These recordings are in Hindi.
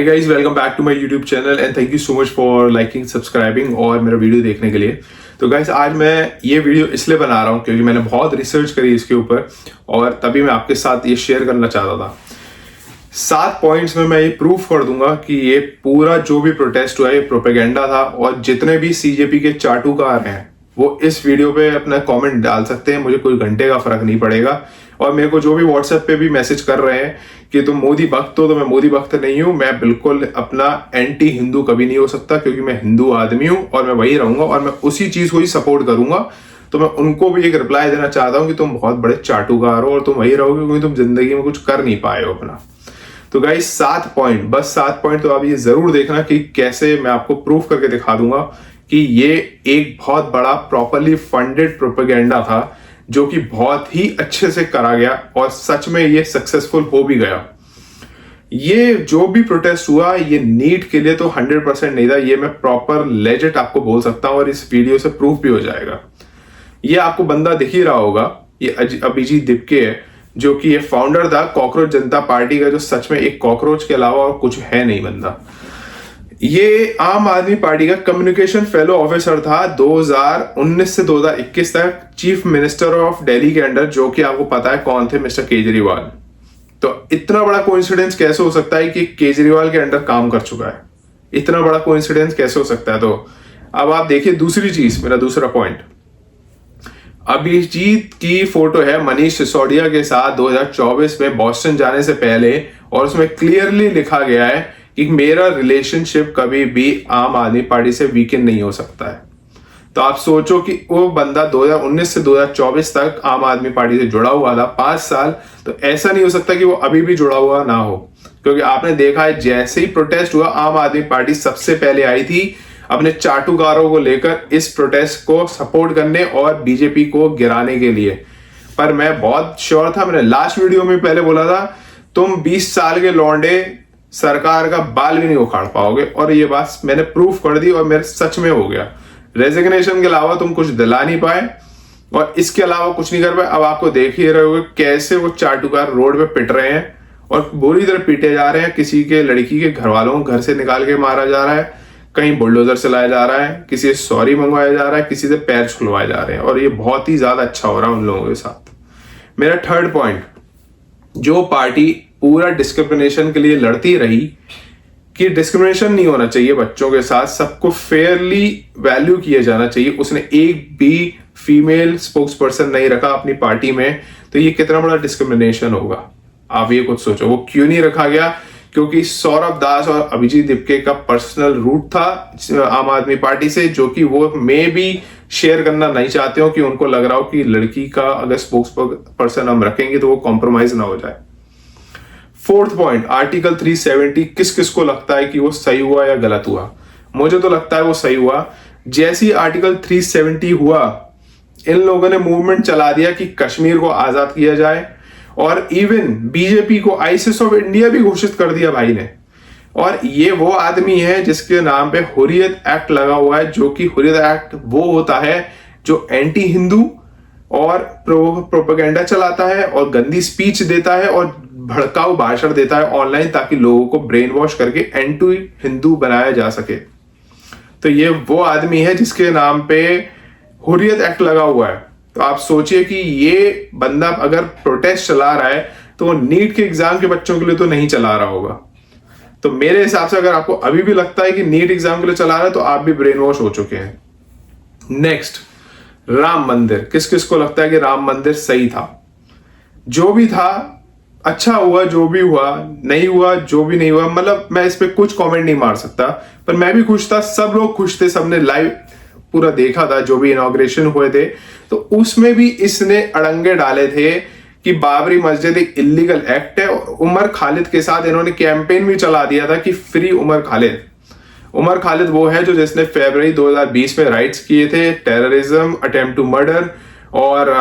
Hey guys, welcome back to my YouTube channel and thank you so much for liking, subscribing और मेरा वीडियो देखने के लिए। तो गाइस आज मैं ये वीडियो इसलिए बना रहा हूँ क्योंकि मैंने बहुत रिसर्च करी इसके ऊपर और तभी मैं आपके साथ ये शेयर करना चाहता था। 7 पॉइंट्स में मैं ये प्रूफ कर दूंगा कि ये पूरा जो भी प्रोटेस्ट हुआ ये प्रोपेगेंडा था और जितने भी सीजेपी के चाटुकार हैं वो इस वीडियो पे अपना कमेंट डाल सकते हैं, मुझे कोई घंटे का फर्क नहीं पड़ेगा। और मेरे को जो भी व्हाट्सएप पे भी मैसेज कर रहे हैं कि तुम मोदी भक्त हो, तो मैं मोदी भक्त नहीं हूं। मैं बिल्कुल अपना एंटी हिंदू कभी नहीं हो सकता क्योंकि मैं हिंदू आदमी हूं और मैं वही रहूंगा और मैं उसी चीज को ही सपोर्ट करूंगा। तो मैं उनको भी एक रिप्लाई देना चाहता हूं कि तुम बहुत बड़े चाटुकार हो और तुम वही रहोगे क्योंकि तुम जिंदगी में कुछ कर नहीं पाए हो अपना। तो गाइस 7 पॉइंट, बस 7 पॉइंट, तो आप ये जरूर देखना कि कैसे मैं आपको प्रूफ करके दिखा दूंगा कि ये एक बहुत बड़ा प्रॉपरली फंडेड प्रोपेगेंडा था जो कि बहुत ही अच्छे से करा गया और सच में ये सक्सेसफुल हो भी गया। ये जो भी प्रोटेस्ट हुआ ये नीट के लिए तो 100% नहीं था, ये मैं प्रॉपर लेजिट आपको बोल सकता हूं और इस वीडियो से प्रूफ भी हो जाएगा। ये आपको बंदा दिख ही रहा होगा, ये अभिजीत दिपके है जो कि ये फाउंडर था कॉकरोच जनता पार्टी का, जो सच में एक कॉकरोच के अलावा और कुछ है नहीं बंदा। ये आम आदमी पार्टी का कम्युनिकेशन फेलो ऑफिसर था 2019 से 2021 तक चीफ मिनिस्टर ऑफ दिल्ली के अंडर, जो कि आपको पता है कौन थे, मिस्टर केजरीवाल। तो इतना बड़ा कोइंसिडेंस कैसे हो सकता है कि केजरीवाल के अंडर काम कर चुका है? इतना बड़ा कोइंसिडेंस कैसे हो सकता है? तो अब आप देखिए दूसरी चीज, मेरा दूसरा पॉइंट, अभिजीत की फोटो है मनीष सिसोदिया के साथ 2024 में बॉस्टन जाने से पहले और उसमें क्लियरली लिखा गया है कि मेरा रिलेशनशिप कभी भी आम आदमी पार्टी से वीकेंड नहीं हो सकता है। तो आप सोचो कि वो बंदा 2019 से 2024 तक आम आदमी पार्टी से जुड़ा हुआ था 5 साल, तो ऐसा नहीं हो सकता कि वो अभी भी जुड़ा हुआ ना हो, क्योंकि आपने देखा है जैसे ही प्रोटेस्ट हुआ आम आदमी पार्टी सबसे पहले आई थी अपने चाटुकारों को लेकर इस प्रोटेस्ट को सपोर्ट करने और बीजेपी को गिराने के लिए। पर मैं बहुत श्योर था, मैंने लास्ट वीडियो में पहले बोला था तुम 20 साल के लौंडे सरकार का बाल भी नहीं उखाड़ पाओगे, और ये बात मैंने प्रूफ कर दी और मेरे सच में हो गया। रेजिग्नेशन के अलावा तुम कुछ दिला नहीं पाए और इसके अलावा कुछ नहीं कर पाए। अब आपको देख ही रहे होगे कैसे वो चाटुकार रोड पे पिट रहे हैं और बुरी तरह पीटे जा रहे हैं। किसी के लड़की के घर वालों को घर से निकाल के मारा जा रहा है, कहीं बुलडोजर से लाया जा रहा है, किसी से सॉरी मंगवाया जा रहा है, किसी से पैर छुलवाए जा रहे हैं, और ये बहुत ही ज्यादा अच्छा हो रहा है उन लोगों के साथ। मेरा थर्ड पॉइंट, जो पार्टी पूरा डिस्क्रिमिनेशन के लिए लड़ती रही कि डिस्क्रिमिनेशन नहीं होना चाहिए बच्चों के साथ, सबको फेयरली वैल्यू किया जाना चाहिए, उसने एक भी फीमेल स्पोक्स पर्सन नहीं रखा अपनी पार्टी में, तो ये कितना बड़ा डिस्क्रिमिनेशन होगा। आप ये कुछ सोचो, वो क्यों नहीं रखा गया? क्योंकि सौरभ दास और अभिजीत दिपके का पर्सनल रूट था आम आदमी पार्टी से, जो कि वो मे भी शेयर करना नहीं चाहते हो कि उनको लग रहा हो कि लड़की का अगर स्पोक्स पर्सन हम रखेंगे तो वो कॉम्प्रोमाइज ना हो जाए। फोर्थ पॉइंट, आर्टिकल 370 किस किस को लगता है कि वो सही हुआ या गलत हुआ? मुझे तो लगता है वो सही हुआ। जैसी आर्टिकल 370 हुआ, इन लोगों ने मूवमेंट चला दिया कि कश्मीर को आजाद किया जाए और इवन बीजेपी को आईसिस ऑफ इंडिया भी घोषित कर दिया भाई ने। और ये वो आदमी है जिसके नाम पे हुर्रियत एक्ट लगा हुआ है, जो कि हुर्रियत एक्ट वो होता है जो एंटी हिंदू और प्रोपेगेंडा चलाता है और गंदी स्पीच देता है और भड़काऊ भाषण देता है ऑनलाइन, ताकि लोगों को ब्रेन वॉश करके एंटी हिंदू बनाया जा सके। तो ये वो आदमी है जिसके नाम पे हुर्रियत एक्ट लगा हुआ है। तो आप सोचिए कि ये बंदा अगर प्रोटेस्ट चला रहा है तो वो नीट के एग्जाम के बच्चों के लिए तो नहीं चला रहा होगा। तो मेरे हिसाब से अगर आपको अभी भी लगता है कि नीट एग्जाम के लिए चला रहा है तो आप भी ब्रेन वॉश हो चुके हैं। नेक्स्ट, राम मंदिर, किस किस को लगता है कि राम मंदिर सही था? जो भी था अच्छा हुआ, जो भी हुआ नहीं हुआ, जो भी नहीं हुआ, मतलब मैं इस पे कुछ कमेंट नहीं मार सकता, पर मैं भी खुश था, सब लोग खुश थे, सबने लाइव पूरा देखा था जो भी इनॉग्रेशन हुए थे। तो उसमें भी इसने अड़ंगे डाले थे कि बाबरी मस्जिद एक इलीगल एक्ट है, और उमर खालिद के साथ इन्होंने कैंपेन भी चला दिया था कि फ्री उमर खालिद। उमर खालिद वो है जो जिसने फरवरी 2020 में राइट्स किए थे, टेररिज्म, अटेम्प्ट टू मर्डर और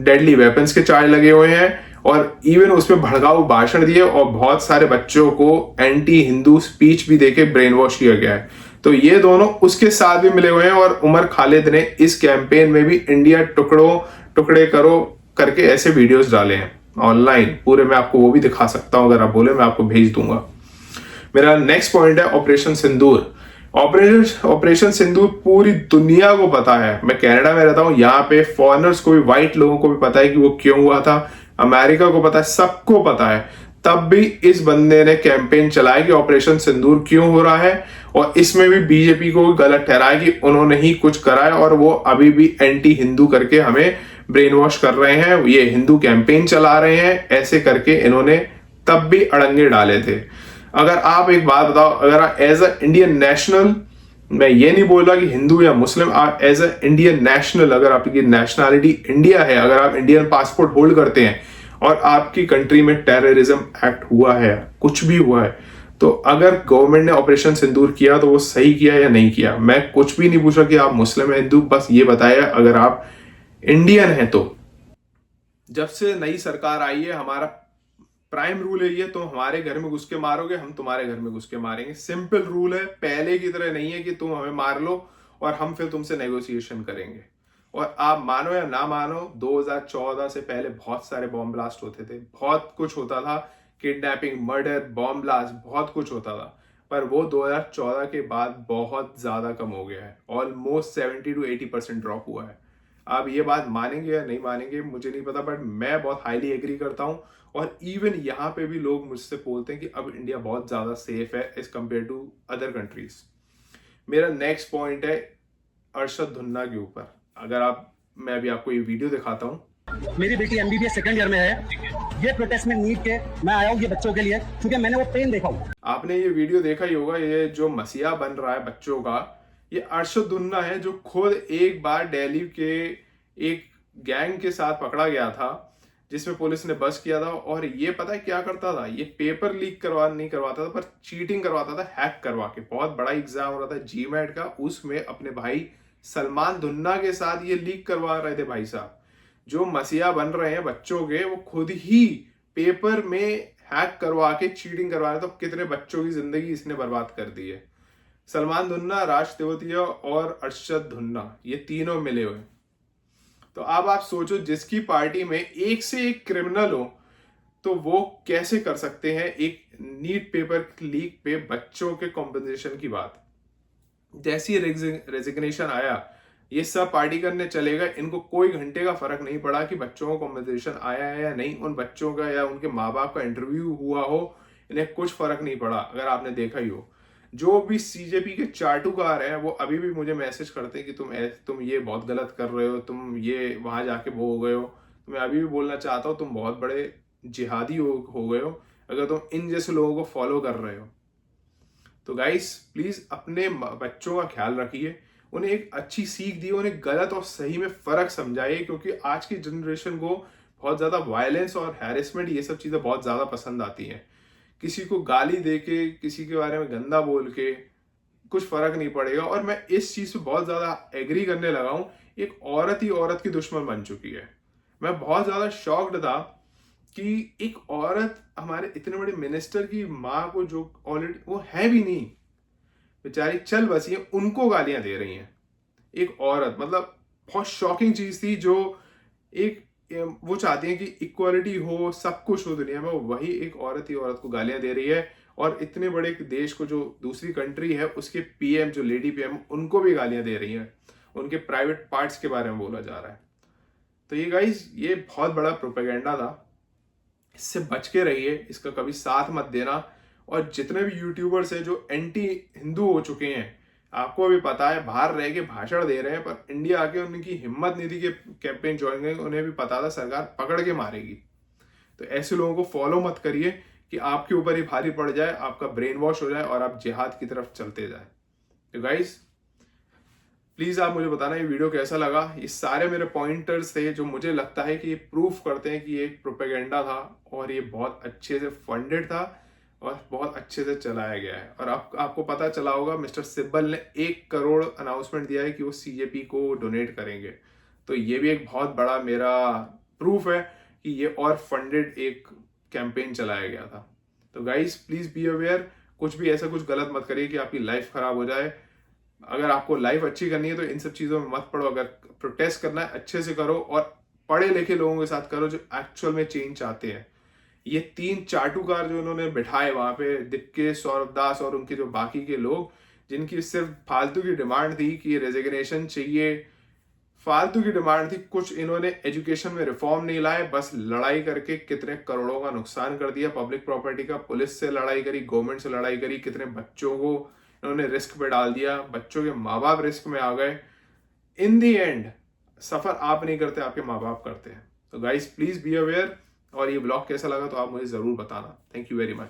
डेडली वेपन्स के चार्ज लगे हुए हैं, और इवन उसमें भड़काऊ भाषण दिए और बहुत सारे बच्चों को एंटी हिंदू स्पीच भी देके ब्रेन वॉश किया गया है। तो ये दोनों उसके साथ भी मिले हुए हैं और उमर खालिद ने इस कैंपेन में भी इंडिया टुकड़े करो करके ऐसे वीडियोस डाले हैं ऑनलाइन पूरे। मैं आपको वो भी दिखा सकता हूं, अगर आप बोले मैं आपको भेज दूंगा। मेरा नेक्स्ट पॉइंट है ऑपरेशन सिंदूर। ऑपरेशन सिंदूर पूरी दुनिया को पता है। मैं कनाडा में रहता हूँ, यहाँ पे फॉरेनर्स को भी, व्हाइट लोगों को भी पता है कि वो क्यों हुआ था। अमेरिका को पता है, सबको पता है। तब भी इस बंदे ने कैंपेन चलाया कि ऑपरेशन सिंदूर क्यों हो रहा है, और इसमें भी बीजेपी को गलत ठहराया कि उन्होंने ही कुछ करा है, और वो अभी भी एंटी हिंदू करके हमें ब्रेन वॉश कर रहे हैं, ये हिंदू कैंपेन चला रहे हैं, ऐसे करके इन्होंने तब भी अड़ंगे डाले थे। अगर आप एक बात बताओ, अगर आप एज अ इंडियन नेशनल, मैं ये नहीं बोल रहा कि हिंदू या मुस्लिम, आप एज अ इंडियन नेशनल, अगर आपकी नेशनैलिटी इंडिया है, अगर आप इंडियन पासपोर्ट होल्ड करते हैं और आपकी कंट्री में टेररिज्म एक्ट हुआ है, कुछ भी हुआ है, तो अगर गवर्नमेंट ने ऑपरेशन सिंदूर किया तो वो सही किया या नहीं किया। मैं कुछ भी नहीं पूछ रहा कि आप मुस्लिम है हिंदू, बस ये बताया अगर आप इंडियन है तो। जब से नई सरकार आई है, हमारा प्राइम रूल है ये, तुम हमारे घर में घुस के मारोगे, हम तुम्हारे घर में घुस के मारेंगे। सिंपल रूल है, पहले की तरह नहीं है कि तुम हमें मार लो और हम फिर तुमसे नेगोशिएशन करेंगे। और आप मानो या ना मानो, 2014 से पहले बहुत सारे बॉम्ब ब्लास्ट होते थे, बहुत कुछ होता था, किडनैपिंग, मर्डर, बॉम्ब ब्लास्ट, बहुत कुछ होता था। पर वो 2014 के बाद बहुत ज्यादा कम हो गया है, ऑलमोस्ट 70 to 80% ड्रॉप हुआ है। आप ये बात मानेंगे या नहीं मानेंगे मुझे नहीं पता, बट मैं बहुत हाईली एग्री करता हूँ। और इवन यहाँ पे भी लोग मुझसे बोलते हैं कि अब इंडिया बहुत ज्यादा सेफ है as compare to other countries. मेरा नेक्स्ट पॉइंट है अरशद धुन्ना के ऊपर। अगर आप, मैं अभी आपको ये वीडियो दिखाता हूँ। मेरी बेटी एमबीबीएस सेकंड ईयर में है। ये प्रोटेस्ट में नीट के मैं आया हूँ ये बच्चों के लिए, क्योंकि मैंने वो पेन देखा हूँ। आपने ये वीडियो देखा ही होगा, ये जो मसीहा बन रहा है बच्चों का, ये अरशद धुन्ना है, जो खुद एक बार दिल्ली के एक गैंग के साथ पकड़ा गया था, जिसमें पुलिस ने बस किया था। और ये पता है क्या करता था, ये पेपर लीक नहीं करवाता था, पर चीटिंग करवाता था, हैक करवा के। बहुत बड़ा एग्जाम हो रहा था जीमैट का, उसमें अपने भाई सलमान धुन्ना के साथ ये लीक करवा रहे थे। भाई साहब, जो मसीहा बन रहे हैं बच्चों के, वो खुद ही पेपर में हैक करवा के चीटिंग करवा रहे। तो कितने बच्चों की जिंदगी इसने बर्बाद कर दी है। सलमान धुन्ना, राज तेवतिया और अरशद धुन्ना, ये तीनों मिले हुए। तो अब आप सोचो, जिसकी पार्टी में एक से एक क्रिमिनल हो, तो वो कैसे कर सकते हैं एक नीट पेपर लीक पे बच्चों के कॉम्पेंसेशन की बात। जैसी रेजिग्नेशन आया, ये सब पार्टी करने चलेगा, इनको कोई घंटे का फर्क नहीं पड़ा कि बच्चों को कॉम्पेंसेशन आया है या नहीं, उन बच्चों का या उनके माँ बाप का इंटरव्यू हुआ हो, इन्हें कुछ फर्क नहीं पड़ा। अगर आपने देखा ही हो, जो भी सीजेपी के चाटुकार हैं वो अभी भी मुझे मैसेज करते हैं कि तुम ये बहुत गलत कर रहे हो, तुम ये वहां जाके वो हो गए हो। तो मैं अभी भी बोलना चाहता हूँ, तुम बहुत बड़े जिहादी हो गए हो अगर तुम इन जैसे लोगों को फॉलो कर रहे हो। तो गाइस, प्लीज अपने बच्चों का ख्याल रखिए, उन्हें एक अच्छी सीख दी, उन्हें गलत और सही में फर्क समझाइए, क्योंकि आज की जनरेशन को बहुत ज्यादा वायलेंस और हैरेसमेंट, ये सब चीजें बहुत ज्यादा पसंद आती हैं। किसी को गाली दे के, किसी के बारे में गंदा बोल के कुछ फर्क नहीं पड़ेगा। और मैं इस चीज पे बहुत ज्यादा एग्री करने लगा हूं, एक औरत ही औरत की दुश्मन बन चुकी है। मैं बहुत ज्यादा शॉक्ड था कि एक औरत हमारे इतने बड़े मिनिस्टर की माँ को, जो ऑलरेडी वो है भी नहीं, बेचारी चल बसी है, उनको गालियां दे रही हैं एक औरत। मतलब बहुत शॉकिंग चीज थी। जो एक, वो चाहती हैं कि इक्वालिटी हो, सब कुछ हो दुनिया में, वही एक औरत ही औरत को गालियां दे रही है। और इतने बड़े देश को, जो दूसरी कंट्री है, उसके पीएम, जो लेडी पीएम, उनको भी गालियां दे रही हैं, उनके प्राइवेट पार्ट्स के बारे में बोला जा रहा है। तो ये गाइस, ये बहुत बड़ा प्रोपेगेंडा था, इससे बच के रहिए, इसका कभी साथ मत देना। और जितने भी यूट्यूबर्स हैं जो एंटी हिंदू हो चुके हैं, आपको भी पता है, बाहर रह के भाषण दे रहे हैं, पर इंडिया आके उनकी हिम्मत नहीं थी कि कैंपेन ज्वाइन करेंगे। उन्हें भी पता था सरकार पकड़ के मारेगी। तो ऐसे लोगों को फॉलो मत करिए कि आपके ऊपर ही भारी पड़ जाए, आपका ब्रेन वॉश हो जाए और आप जिहाद की तरफ चलते जाए। तो गाइस, प्लीज आप मुझे बताना ये वीडियो कैसा लगा। ये सारे मेरे पॉइंटर्स थे जो मुझे लगता है कि ये प्रूफ करते हैं कि ये एक प्रोपेगेंडा था, और ये बहुत अच्छे से फंडेड था और बहुत अच्छे से चलाया गया है। और आपको पता चला होगा, मिस्टर सिब्बल ने 1 करोड़ अनाउंसमेंट दिया है कि वो सीजेपी को डोनेट करेंगे। तो ये भी एक बहुत बड़ा मेरा प्रूफ है कि ये और फंडेड एक कैंपेन चलाया गया था। तो गाइस, प्लीज बी अवेयर, कुछ भी ऐसा कुछ गलत मत करिए कि आपकी लाइफ खराब हो जाए। अगर आपको लाइफ अच्छी करनी है तो इन सब चीजों में मत पड़ो। अगर प्रोटेस्ट करना है अच्छे से करो, और पढ़े लिखे लोगों के साथ करो जो एक्चुअल में चेंज चाहते हैं। ये 3 चाटुकार जो इन्होंने बिठाए वहां पे, दिक्के, सौरभ दास और उनके जो बाकी के लोग, जिनकी सिर्फ फालतू की डिमांड थी कि रेजिग्नेशन चाहिए, फालतू की डिमांड थी, कुछ इन्होंने एजुकेशन में रिफॉर्म नहीं लाए, बस लड़ाई करके कितने करोड़ों का नुकसान कर दिया पब्लिक प्रॉपर्टी का, पुलिस से लड़ाई करी, गवर्नमेंट से लड़ाई करी, कितने बच्चों को इन्होंने रिस्क पे डाल दिया, बच्चों के माँ बाप रिस्क में आ गए। इन दी एंड सफर आप नहीं करते, आपके माँ बाप करते हैं। तो गाइस प्लीज बी अवेयर, और ये ब्लॉग कैसा लगा तो आप मुझे जरूर बताना। Thank you very much.